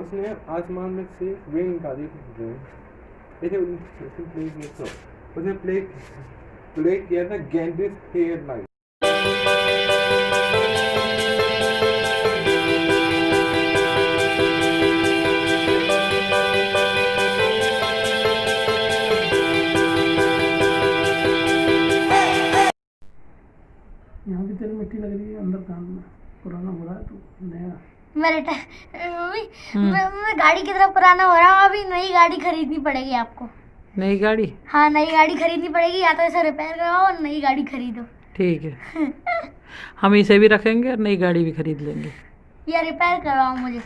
उसने आसमान में से रेन निकाली थी। उसने प्ले किया था गैंडिस हेयर लाइट। यहाँ भी तेरी मिट्टी लग रही है अंदर कान में, पुराना हो रहा है तू नया। मैं गाड़ी की तरफ पुराना हो रहा हूँ। अभी नई गाड़ी खरीदनी पड़ेगी आपको। नई गाड़ी? हाँ, नई गाड़ी खरीदनी पड़ेगी, या तो इसे रिपेयर करवाओ और नई गाड़ी खरीदो। ठीक है। हम इसे भी रखेंगे और नई गाड़ी भी खरीद लेंगे। या रिपेयर करवाओ मुझे।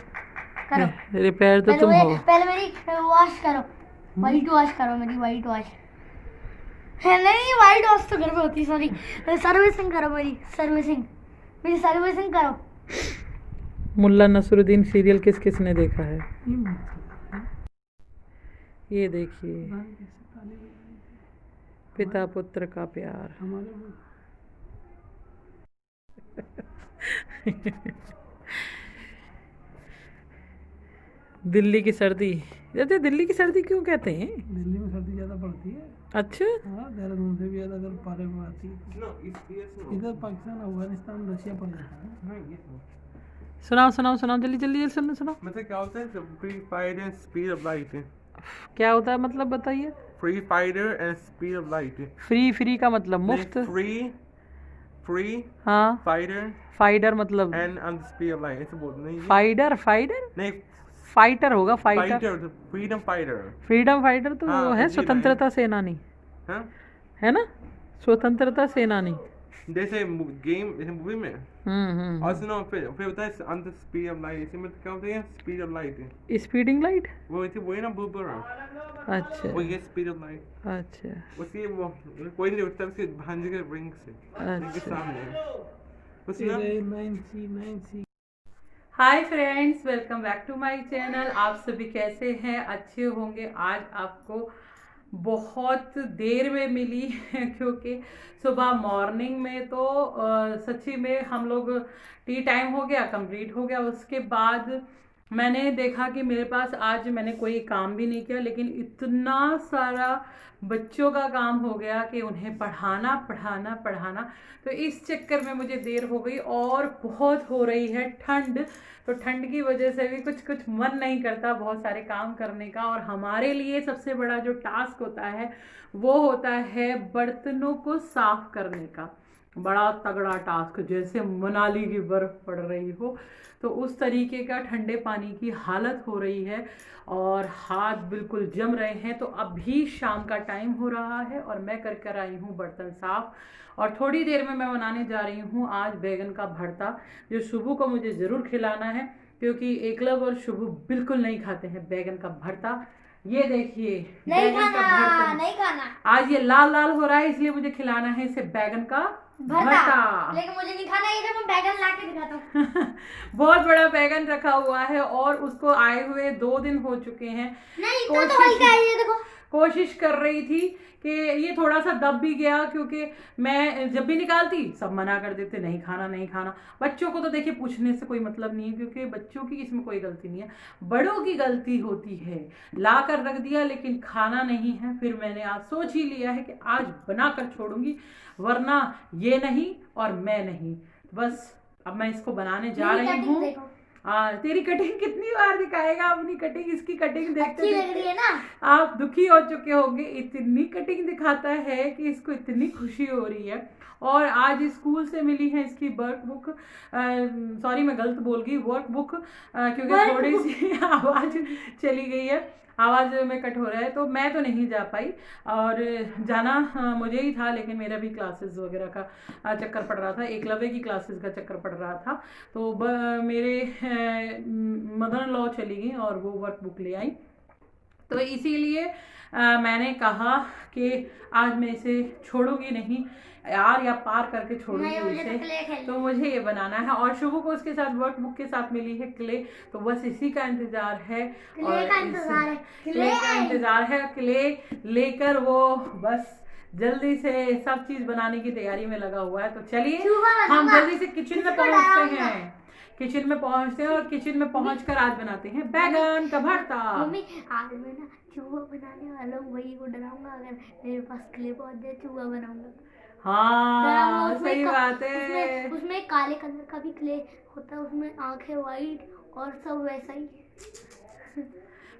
करो रिपेयर तो तुम हो। पहले मेरी वॉश करो, वाइट वॉश करो, मेरी वाइट वॉश है। नहीं, वाइट वॉश तो घर पे होती है, सॉरी। सर्विसिंग करो, मेरी सर्विसिंग करो। मुल्ला नसरुद्दीन सीरियल किस किस ने देखा है? ये देखिए, पिता पुत्र का प्यार। दिल्ली की सर्दी। जैसे दिल्ली की सर्दी क्यों कहते हैं? दिल्ली में सर्दी ज्यादा पड़ती है। अच्छा। हाँ, देहरादून से भी ज्यादा अगर पारे में आती है। इधर पाकिस्तान, अफगानिस्तान, रशिया पड़ जाता है। सुनाओ सुनाओ सुनाओ, जल्दी जल्दी सुनाओ। मतलब क्या होता है? Free fire and speed of light. क्या होता है मतलब बताइए? Free fighter and speed of light. Free का मतलब मुफ्त। फ्री हाँ। फाइटर मतलब एंड स्पीड ऑफ लाइट, ऐसे बोलते नहीं। फाइटर नहीं, फाइटर होगा। फाइटर फ्रीडम फाइटर तो हाँ, वो है स्वतंत्रता सेनानी। हाँ? है ना, स्वतंत्रता सेनानी जैसे गेम, जैसे मूवी में। और सुनो, फिर होता है अंदर स्पीड ऑफ लाइट। इसमें क्या होता है? Speed of light, speeding light. वो वही ना ब्लू। अच्छा, वो ये स्पीड ऑफ लाइट। अच्छा, उसी वो कोई नहीं उठता उसके भांजे के रिंग से के सामने। उसने 9C hi friends, welcome back to my channel. आप सभी कैसे हैं? अच्छे होंगे। आज आपको बहुत देर में मिली क्योंकि सुबह मॉर्निंग में तो सच्ची में हम लोग टी टाइम हो गया, कंप्लीट हो गया। उसके बाद मैंने देखा कि मेरे पास आज मैंने कोई काम भी नहीं किया, लेकिन इतना सारा बच्चों का काम हो गया कि उन्हें पढ़ाना। तो इस चक्कर में मुझे देर हो गई और बहुत हो रही है ठंड। तो ठंड की वजह से भी कुछ मन नहीं करता बहुत सारे काम करने का। और हमारे लिए सबसे बड़ा जो टास्क होता है वो होता है बर्तनों को साफ करने का। बड़ा तगड़ा टास्क, जैसे मनाली की बर्फ पड़ रही हो तो उस तरीके का ठंडे पानी की हालत हो रही है और हाथ बिल्कुल जम रहे हैं। तो अभी शाम का टाइम हो रहा है और मैं कर आई हूँ बर्तन साफ। और थोड़ी देर में मैं बनाने जा रही हूँ आज बैगन का भरता, जो शुभू को मुझे ज़रूर खिलाना है क्योंकि एकलव और शुभू बिल्कुल नहीं खाते हैं बैगन का भरता। ये देखिए, बैगन का भरता नहीं खाना। आज ये लाल लाल हो रहा है, इसलिए मुझे खिलाना है इसे बैगन का भरता। लेकिन मुझे नहीं खाना। ये देखो बैगन ला के दिखाता हूँ। बहुत बड़ा बैगन रखा हुआ है और उसको आए हुए 2 दिन हो चुके हैं। नहीं, तो हल्का है, ये देखो। कोशिश कर रही थी कि ये थोड़ा सा दब भी गया, क्योंकि मैं जब भी निकालती सब मना कर देते, नहीं खाना। बच्चों को तो देखिए पूछने से कोई मतलब नहीं है, क्योंकि बच्चों की इसमें कोई गलती नहीं है, बड़ों की गलती होती है। ला कर रख दिया लेकिन खाना नहीं है। फिर मैंने आज सोच ही लिया है कि आज बना कर छोड़ूंगी, वरना ये नहीं और मैं नहीं। बस अब मैं इसको बनाने जा रही हूँ। तेरी कटिंग कितनी बार दिखाएगा अपनी कटिंग? इसकी कटिंग देखते अच्छी लग रही है ना? आप दुखी हो चुके होंगे। इतनी कटिंग दिखाता है कि इसको इतनी खुशी हो रही है। और आज स्कूल से मिली है इसकी वर्कबुक, सॉरी मैं गलत बोल गई, वर्कबुक, क्योंकि थोड़ी सी आवाज़ चली गई है, आवाज़ में कट हो रहा है। तो मैं तो नहीं जा पाई और जाना मुझे ही था, लेकिन मेरा भी क्लासेस वगैरह का चक्कर पड़ रहा था, एकलव्य की क्लासेस का चक्कर पड़ रहा था। तो मेरे मदर इन लॉ चली गई और वो वर्कबुक ले आई। तो इसीलिए मैंने कहा कि आज मैं इसे छोड़ूंगी नहीं, यार या पार करके छोड़ूंगी इसे। तो मुझे ये बनाना है और शुभू को उसके साथ वर्कबुक के साथ मिली है क्ले। तो बस इसी का इंतजार है और क्ले का इंतजार है। क्ले लेकर वो बस जल्दी से सब चीज बनाने की तैयारी में लगा हुआ है। तो चलिए हम जल्दी से किचन में पहुंचते हैं। किचन में पहुंचते हैं और किचन में पहुंचकर आज बनाते हैं बैगन का भरता। मम्मी आज मैं ना चूहा बनाने वाला हूँ, वही को डराऊंगा, अगर मेरे पास क्ले पहुंच जाए चूहा बनाऊंगा। हाँ सही बात है। उसमें काले कलर का भी क्ले होता है, उसमें आंखें वाइट और सब वैसा ही।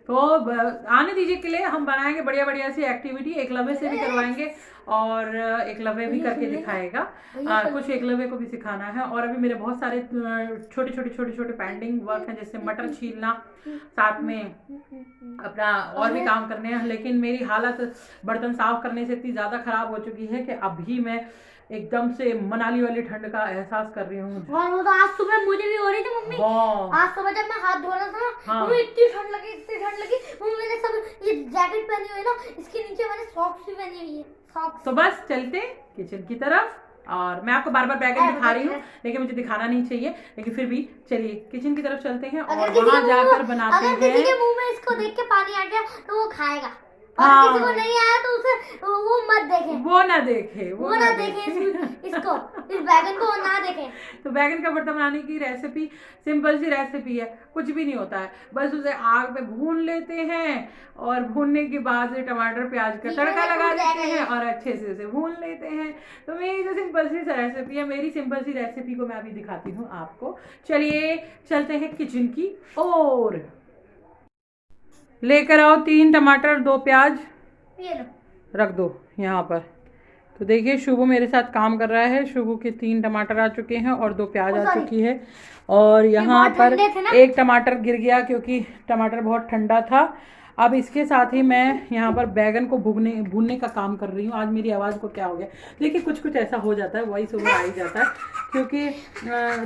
तो आने दीजिए के लिए हम बनाएंगे बढ़िया बढ़िया सी एक्टिविटी, एकलव्य से भी करवाएंगे और एकलव्य भी करके दिखाएगा। कुछ एकलव्य को भी सिखाना है। और अभी मेरे बहुत सारे छोटे छोटे पेंडिंग वर्क हैं, जैसे मटर छीलना, साथ में अपना और भी काम करने हैं। लेकिन मेरी हालत बर्तन साफ करने से इतनी ज्यादा खराब हो चुकी है कि अभी मैं एकदम से मनाली वाली ठंड का एहसास कर रही हूँ। और वो तो आज सुबह मुझे भी हो रही थी मम्मी। आज सुबह जब मैं हाथ धो रहा था ना, मुझे इतनी ठंड लगी। मैंने सब ये जैकेट पहनी हुई है ना, इसके नीचे मैंने सॉक्स भी पहनी हुई है, सॉक्स। तो बस चलते किचन की तरफ। और मैं आपको बार बार बैगन दिखा रही हूँ, लेकिन मुझे दिखाना नहीं चाहिए, लेकिन फिर भी चलिए किचन की तरफ चलते हैं और वहाँ जाकर बनाते हैं। अगर किसी के मुंह में इसको देख के पानी आ गया तो वो खाएगा, और किसी को नहीं आया तो उसे वो मत देखे, वो ना देखे इसको, इस बैगन को ना देखे। तो बैगन का भरता बनाने की रेसिपी सिंपल सी रेसिपी है, कुछ भी नहीं होता है, बस उसे आग पे भून लेते हैं और भूनने के बाद टमाटर प्याज का तड़का लगा देते हैं और अच्छे से उसे भून लेते हैं। तो मेरी जो सिंपल सी रेसिपी है, मेरी सिंपल सी रेसिपी को मैं अभी दिखाती हूँ आपको। चलिए चलते हैं किचन की ओर। लेकर आओ 3 टमाटर 2 प्याज, ये लो रख दो यहाँ पर। तो देखिए शुभू मेरे साथ काम कर रहा है। शुभू के 3 टमाटर आ चुके हैं और 2 प्याज आ चुकी है। और यहाँ पर 1 टमाटर गिर गया क्योंकि टमाटर बहुत ठंडा था। अब इसके साथ ही मैं यहाँ पर बैगन को भूनने का काम कर रही हूँ। आज मेरी आवाज़ को क्या हो गया, देखिए कुछ ऐसा हो जाता है, वॉइस ओवर आ ही जाता है क्योंकि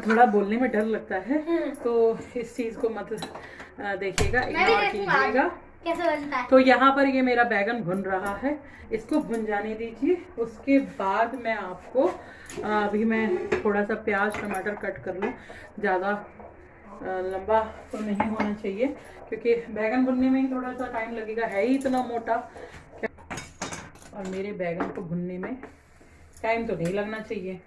थोड़ा बोलने में डर लगता है। तो इस चीज़ को मत देखिएगा, इग्नोर कीजिएगा। कैसे बनता है। तो यहाँ पर ये मेरा बैगन भुन रहा है, इसको भुन जाने दीजिए। उसके बाद मैं आपको अभी मैं थोड़ा सा प्याज टमाटर कट कर लूँ, ज़्यादा लंबा तो नहीं होना चाहिए क्योंकि बैगन भुनने में ही थोड़ा सा टाइम लगेगा, है ही इतना मोटा। और मेरे बैगन को भुनने में टाइम तो नहीं लगना चाहिए।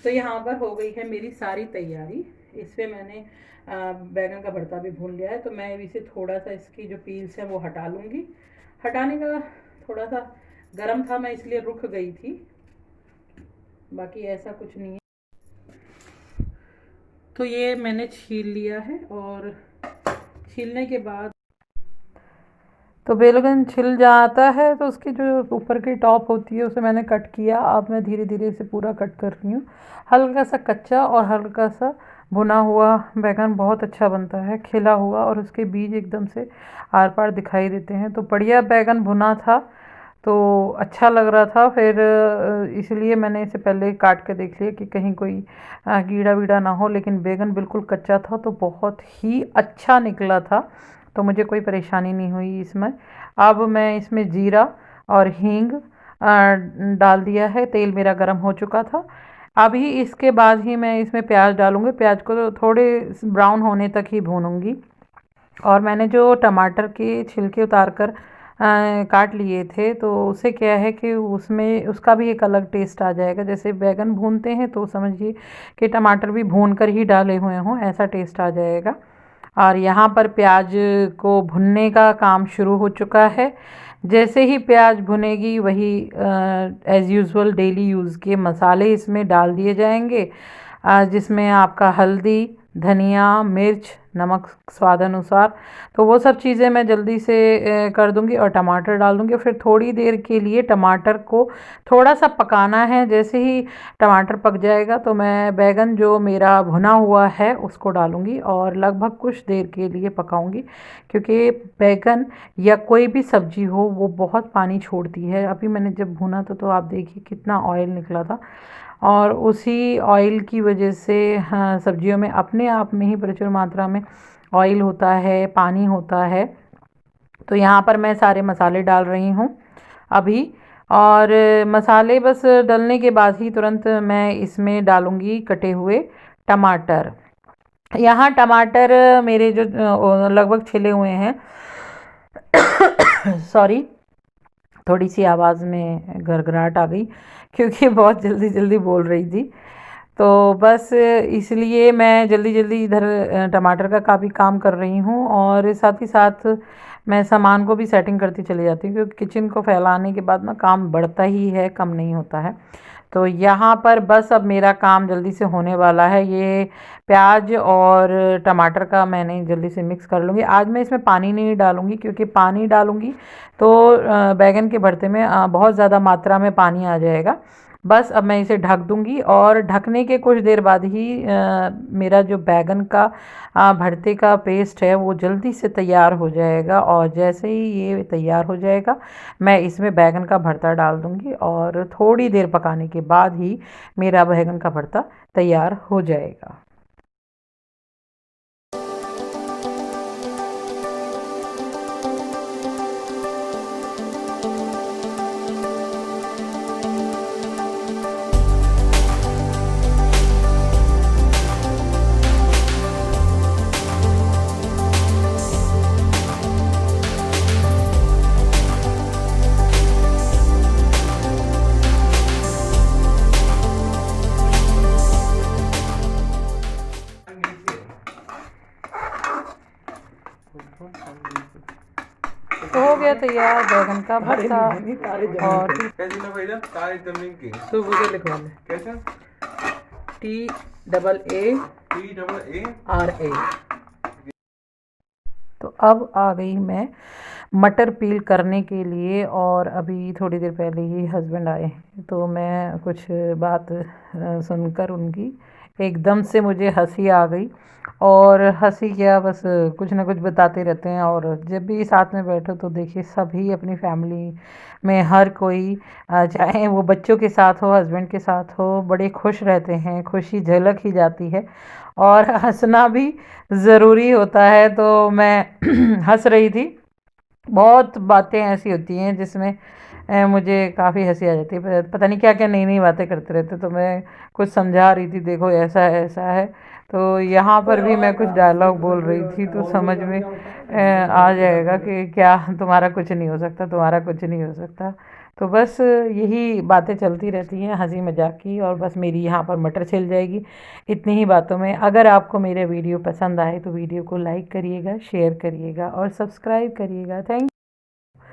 तो यहाँ पर हो गई है मेरी सारी तैयारी। इसमें मैंने बैगन का भरता भी भून लिया है। तो मैं इसे थोड़ा सा इसकी जो पील्स है वो हटा लूँगी। हटाने का थोड़ा सा गर्म था, मैं इसलिए रुक गई थी, बाकी ऐसा कुछ नहीं है। तो ये मैंने छील लिया है और छीलने के बाद तो बैगन छिल जाता है तो उसकी जो ऊपर की टॉप होती है उसे मैंने कट किया। अब मैं धीरे धीरे इसे पूरा कट कर रही हूँ। हल्का सा कच्चा और हल्का सा भुना हुआ बैगन बहुत अच्छा बनता है, खिला हुआ, और उसके बीज एकदम से आर पार दिखाई देते हैं। तो बढ़िया बैगन भुना था तो अच्छा लग रहा था, फिर इसलिए मैंने इसे पहले काट के देख लिया कि कहीं कोई कीड़ा वीड़ा ना हो। लेकिन बैगन बिल्कुल कच्चा था तो बहुत ही अच्छा निकला था, तो मुझे कोई परेशानी नहीं हुई इसमें। अब मैं इसमें जीरा और हींग डाल दिया है। तेल मेरा गर्म हो चुका था। अभी इसके बाद ही मैं इसमें प्याज डालूँगी। प्याज को थोड़े ब्राउन होने तक ही भूनूंगी। और मैंने जो टमाटर के छिलके उतार कर काट लिए थे तो उससे क्या है कि उसमें उसका भी एक अलग टेस्ट आ जाएगा। जैसे बैगन भूनते हैं तो समझिए कि टमाटर भी भून कर ही डाले हुए हों, ऐसा टेस्ट आ जाएगा। और यहाँ पर प्याज को भुनने का काम शुरू हो चुका है। जैसे ही प्याज भुनेगी वही एज़ यूजुअल डेली यूज़ के मसाले इसमें डाल दिए जाएंगे, जिसमें आपका हल्दी, धनिया, मिर्च, नमक स्वाद अनुसार। तो वो सब चीज़ें मैं जल्दी से कर दूंगी और टमाटर डाल दूंगी। फिर थोड़ी देर के लिए टमाटर को थोड़ा सा पकाना है। जैसे ही टमाटर पक जाएगा तो मैं बैगन जो मेरा भुना हुआ है उसको डालूंगी और लगभग कुछ देर के लिए पकाऊंगी, क्योंकि बैगन या कोई भी सब्जी हो वो बहुत पानी छोड़ती है। अभी मैंने जब भुना था तो आप देखिए कितना ऑयल निकला था, और उसी ऑयल की वजह से सब्जियों में अपने आप में ही प्रचुर मात्रा में ऑयल होता है, पानी होता है। तो यहाँ पर मैं सारे मसाले डाल रही हूँ अभी, और मसाले बस डालने के बाद ही तुरंत मैं इसमें डालूँगी कटे हुए टमाटर। यहाँ टमाटर मेरे जो लगभग छिले हुए हैं सॉरी, थोड़ी सी आवाज़ में गड़गड़ाहट आ गई क्योंकि बहुत जल्दी जल्दी बोल रही थी। तो बस इसलिए मैं जल्दी जल्दी इधर टमाटर का काफ़ी काम कर रही हूँ, और साथ ही साथ मैं सामान को भी सेटिंग करती चली जाती हूँ, क्योंकि किचन को फैलाने के बाद ना काम बढ़ता ही है, कम नहीं होता है। तो यहाँ पर बस अब मेरा काम जल्दी से होने वाला है। ये प्याज और टमाटर का मैंने जल्दी से मिक्स कर लूँगी। आज मैं इसमें पानी नहीं डालूँगी, क्योंकि पानी डालूँगी तो बैगन के भरते में बहुत ज़्यादा मात्रा में पानी आ जाएगा। बस अब मैं इसे ढक दूँगी, और ढकने के कुछ देर बाद ही मेरा जो बैगन का भरते का पेस्ट है वो जल्दी से तैयार हो जाएगा। और जैसे ही ये तैयार हो जाएगा, मैं इसमें बैगन का भरता डाल दूँगी, और थोड़ी देर पकाने के बाद ही मेरा बैगन का भरता तैयार हो जाएगा। तो हो गया तैयार बैगन का भरता। और कैसे ना भैया तारे जमीन की तो मुझे लिखवा ले, कैसे TAARA। TAARA। तो अब आ गई मैं मटर पील करने के लिए, और अभी थोड़ी देर पहले ही हस्बैंड आए हैं। तो मैं कुछ बात सुनकर उनकी एकदम से मुझे हंसी आ गई। और हंसी क्या, बस कुछ ना कुछ बताते रहते हैं। और जब भी साथ में बैठो तो देखिए सभी अपनी फैमिली में हर कोई चाहे वो बच्चों के साथ हो, हस्बैंड के साथ हो, बड़े खुश रहते हैं, खुशी झलक ही जाती है। और हंसना भी ज़रूरी होता है। तो मैं हंस रही थी। बहुत बातें ऐसी होती हैं जिसमें मुझे काफ़ी हंसी आ जाती है। पता नहीं क्या क्या नई नई बातें करते रहते। तो मैं कुछ समझा रही थी, देखो ऐसा है ऐसा है। तो यहाँ पर भी मैं कुछ डायलॉग बोल रही थी, तो समझ में आ जाएगा कि क्या तुम्हारा कुछ नहीं हो सकता, तुम्हारा कुछ नहीं हो सकता। तो बस यही बातें चलती रहती हैं हंसी मजाक की। और बस मेरी यहाँ पर मटर छिल जाएगी इतनी ही बातों में। अगर आपको मेरे वीडियो पसंद आए तो वीडियो को लाइक करिएगा, शेयर करिएगा और सब्सक्राइब करिएगा। थैंक